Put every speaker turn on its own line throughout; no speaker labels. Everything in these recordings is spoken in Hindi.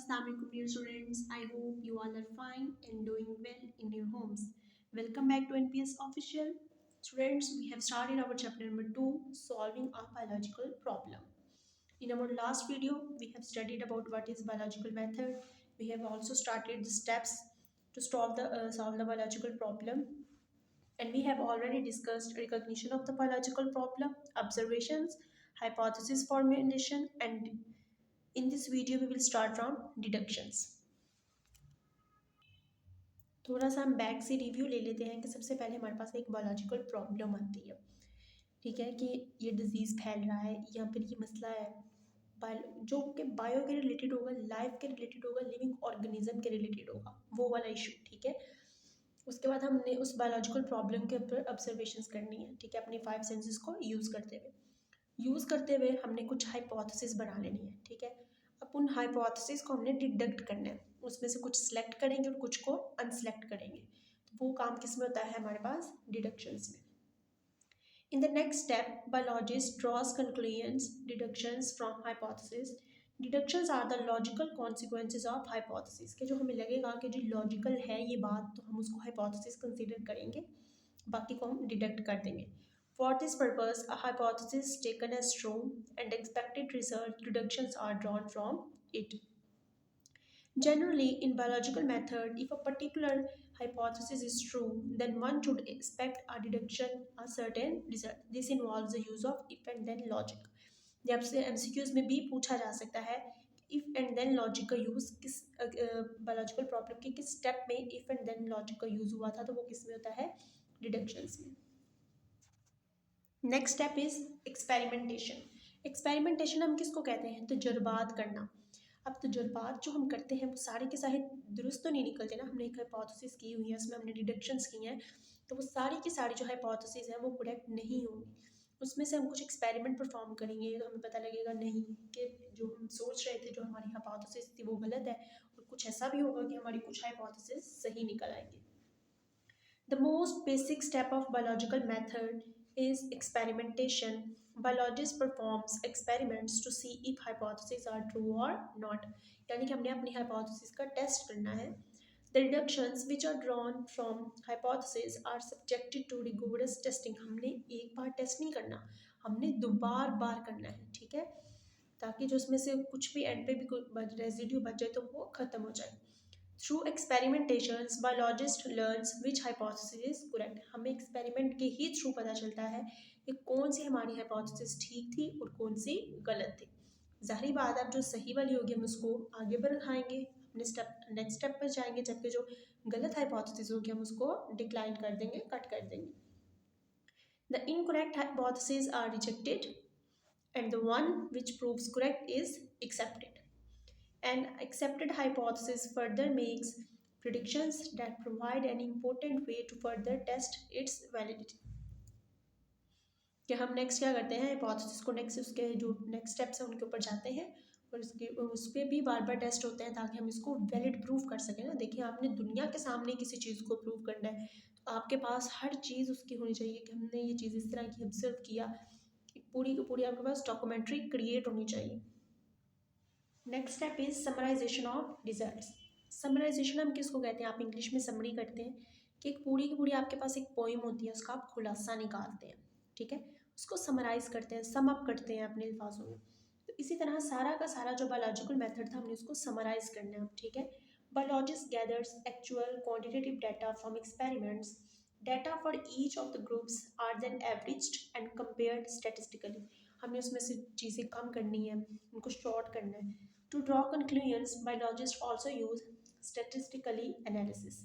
Assalamualaikum dear students. I hope you all are fine and doing well in your homes. Welcome back to NPS Official. Students, we have started our chapter number 2, solving a biological problem. In our last video, we have studied about what is biological method. We have also started the steps to solve the biological problem, and we have already discussed recognition of the biological problem, observations, hypothesis formulation, and in this video we will start from deductions. थोड़ा सा हम बैक से रिव्यू ले लेते हैं कि सबसे पहले हमारे पास एक बायोलॉजिकल प्रॉब्लम आती है। ठीक है कि ये डिजीज़ फैल रहा है या फिर ये मसला है जो कि बायो के रिलेटेड होगा, लाइफ के रिलेटेड होगा, लिविंग ऑर्गेनिज्म के रिलेटेड होगा, वो वाला इशू। ठीक है, उसके बाद हमने उस बायोलॉजिकल प्रॉब्लम के ऊपर ऑब्जर्वेशंस करनी है। ठीक है, अपनी 5 सेंसेस को यूज़ करते हुए हमने कुछ हाइपोथेसिस बना लेनी है। ठीक है, अब उन हाइपोथेसिस को हमने डिडक्ट करना है, उसमें से कुछ सिलेक्ट करेंगे और कुछ को अनसेलेक्ट करेंगे। तो वो काम किस में होता है हमारे पास? डिडक्शंस में। In the next step biologist draws conclusions deductions from hypothesis. Deductions are the logical consequences of hypothesis, के जो हमें लगेगा कि जो लॉजिकल है ये बात, तो हम उसको हाइपोथेसिस कंसीडर करेंगे, बाकी को हम डिडक्ट कर देंगे। For this purpose, a hypothesis taken as true and expected result deductions are drawn from it. Generally, in biological method, if a particular hypothesis is true, then one should expect a deduction a certain result. This involves the use of if and then logic. ये आपसे MCQs में भी पूछा जा सकता है if and then logic का यूज़ किस बायोलॉजिकल प्रॉब्लम के किस स्टेप में if and then logic का यूज़ हुआ था, तो वो किस में होता है? डिडक्शंस में। Next step is experimentation. Experimentation हम किसको कहते हैं? तजुर्बात करना। अब तजुर्बात जो हम करते हैं वो सारे के सारे दुरुस्त तो नहीं निकलते ना। हमने एक हाइपोथेसिस की हुई है, उसमें हमने डिडक्शंस की हैं, तो वो सारी की सारी जो हाइपोथेसिस हैं वो करेक्ट नहीं होंगी। उसमें से हम कुछ एक्सपेरिमेंट परफॉर्म करेंगे तो हमें पता लगेगा नहीं कि जो हम सोच रहे थे, जो हमारी हाइपोथेसिस थी वो गलत है, और कुछ ऐसा भी होगा कि हमारी कुछ हाइपोथेसिस सही निकल आएंगी। The most basic step of biological method is experimentation. Biologist performs experiments to see if hypotheses are true or not. यानी कि हमने अपनी hypothesis का test करना है. The deductions which are drawn from hypothesis are subjected to rigorous testing. हमने एक बार टेस्ट नहीं करना, हमने बार करना है। ठीक है, ताकि जो उसमें से कुछ भी एंड पे भी कोई रेजिड्यू बच जाए तो वो खत्म हो जाए। Through experimentations biologist learns which hypothesis is correct. हमें एक्सपेरिमेंट के ही थ्रू पता चलता है कि कौन सी हमारी हाइपोथेसिस ठीक थी और कौन सी गलत थी। जाहिर बात है, अब जो सही वाली होगी हम उसको आगे बढ़ाएंगे, अपने नेक्स्ट स्टेप पर जाएंगे, जबकि जो गलत हाइपोथेसिस होगी हम उसको डिक्लाइन कर देंगे, कट कर देंगे। The incorrect hypothesis are rejected and the one which proves correct is accepted. An accepted hypothesis further makes predictions that provide an important way to further test its validity. कि हम नेक्स्ट क्या करते हैं? हाइपोथेसिस को नेक्स्ट उसके जो नेक्स्ट स्टेप्स हैं उनके ऊपर जाते हैं और उसके उस पर भी बार बार टेस्ट होते हैं ताकि हम इसको वैलिड प्रूव कर सकें ना। देखिए, आपने दुनिया के सामने किसी चीज़ को प्रूव करना है तो आपके पास हर चीज़ उसकी होनी चाहिए कि हमने ये चीज़ इस तरह की ऑब्जर्व किया, पूरी की पूरी आपके पास डॉक्यूमेंट्री क्रिएट होनी चाहिए। Next step is summarisation of results. Summarisation हम किसको कहते हैं? आप इंग्लिश में समरी करते हैं कि एक पूरी की पूरी आपके पास एक पोइम होती है, उसका आप खुलासा निकालते हैं। ठीक है, उसको समराइज करते हैं, सम अप करते हैं अपने अल्फाजों में। तो इसी तरह सारा का सारा जो बायोलॉजिकल मेथड था हमने उसको समराइज करना है। ठीक है, biologist gathers actual quantitative data from experiments. Data for each of the groups are then averaged and compared statistically. हमने उसमें से चीज़ें कम करनी है, उनको शॉर्ट करना है। To draw conclusions, biologists also use statistically analysis.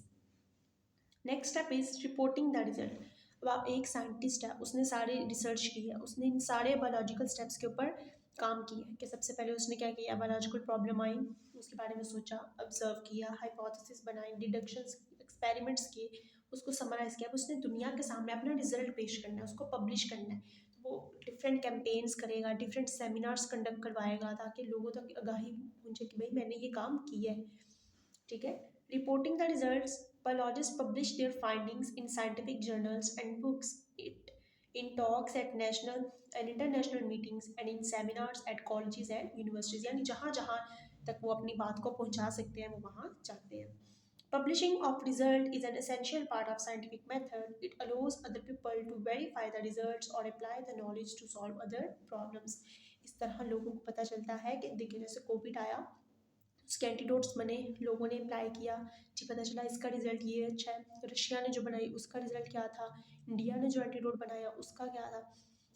Next step is reporting the result. अब आप एक साइंटिस्ट है, उसने सारे रिसर्च की है, उसने इन सारे बायोलॉजिकल स्टेप्स के ऊपर काम किया है कि सबसे पहले उसने क्या किया? बायोलॉजिकल प्रॉब्लम आई, उसके बारे में सोचा, ऑब्जर्व किया, हाइपोथेसिस बनाई, डिडक्शंस, एक्सपेरिमेंट्स किए, उसको समराइज किया। अब उसने दुनिया के सामने अपना रिजल्ट पेश करना है, उसको पब्लिश करना है। तो वो डिफरेंट कैंपेन्स करेगा, डिफरेंट सेमिनार्स कंडक्ट करवाएगा ताकि लोगों तक आगाही पहुँचे कि भाई मैंने ये काम किया है। ठीक है, reporting the results, biologists publish their findings in scientific journals and books, it in talks at national and international meetings and in seminars at colleges and universities. यानी जहाँ जहाँ तक वो अपनी बात को पहुंचा सकते हैं, वो वहाँ जाते हैं। Publishing of result is an essential part of scientific method. It allows other people to verify the results or apply the knowledge to solve other problems. इस तरह लोगों को पता चलता है कि देखिए जैसे कोविड आया, उसके एंटीडोट्स बने, लोगों ने अप्लाई किया, जी पता चला इसका रिजल्ट ये अच्छा है, रशिया ने जो बनाई उसका रिजल्ट क्या था, इंडिया ने जो एंटीडोट बनाया उसका क्या था।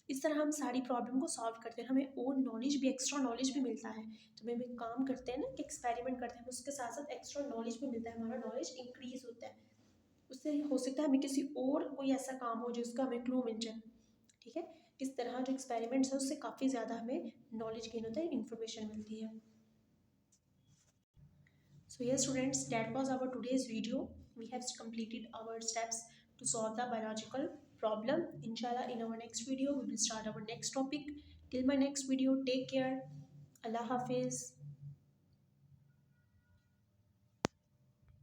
इस तरह हम सारी प्रॉब्लम को सॉल्व करते हैं, हमें और नॉलेज भी, एक्स्ट्रा नॉलेज भी मिलता है। जब हम एक काम करते हैं ना कि एक्सपेरिमेंट करते हैं, उसके साथ साथ एक्स्ट्रा नॉलेज भी मिलता है, हमारा नॉलेज इंक्रीज होता है। उससे हो सकता है हमें किसी और कोई ऐसा काम हो जिसका हमें क्लू मिल जाए। ठीक है, इस तरह जो एक्सपेरिमेंट्स है उससे काफ़ी ज़्यादा हमें नॉलेज गेन होता है, इन्फॉर्मेशन मिलती है। So yes students, that was our today's video. We have completed our steps to solve the biological problem. Inshallah in our next video we will start our next topic. Till my next video, take care. Allah Hafiz.